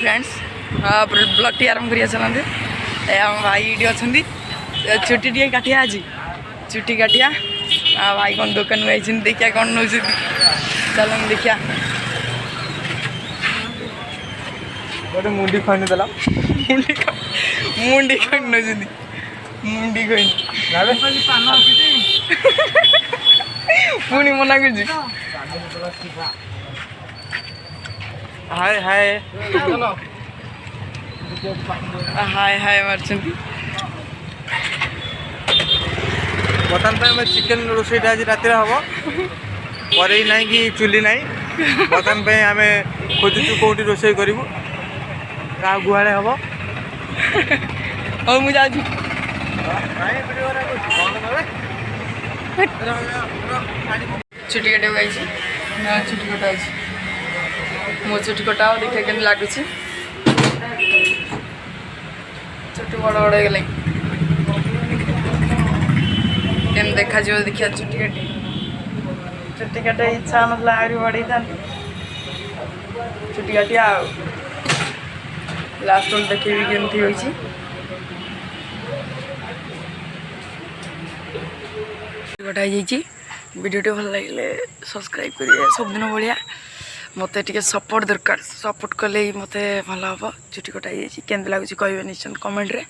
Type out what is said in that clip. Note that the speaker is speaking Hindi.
फ्रेंड्स ब्लॉग टी आरंभ करिया चलते भाई ये अच्छा छुट्टी टे काटिया आज छुट्टी काटिया भाई कौन दुकान में आई देखिया कौन नौ चल देखिया गोटे मुंडी खंडी देला मुंडी खंड नौ मुंडी खंड पुणी मना कर हाय हाय हाय हाय मार्चंती बर्तमान पे हमें चिकेन रोसईटा आज रात हम पर ना कि चुली ना बर्तमान पे आम खोजुचु कौटी रोसई करूँ क्या गुहाड़े हम हाँ मुझे आज छुट्टी कटे गई छुट्टी कटा मो छुट्टी कटा देखिए के लगुच छुट्टी बड़ बड़ गले के देखा देखिए छुट्टी काटे इच्छा मतलब आहरी बढ़ई था छुट्टी काटिया लास्ट वन देखे केमती हो कटाई वीडियो भल लगे सब्सक्राइब करिए सबदिन भाया मत टे सपोर्ट दरकार सपोर्ट कले मत भल हम छुट्टी कटाई केमती लगुच कहे निश्चय कमेंट रे।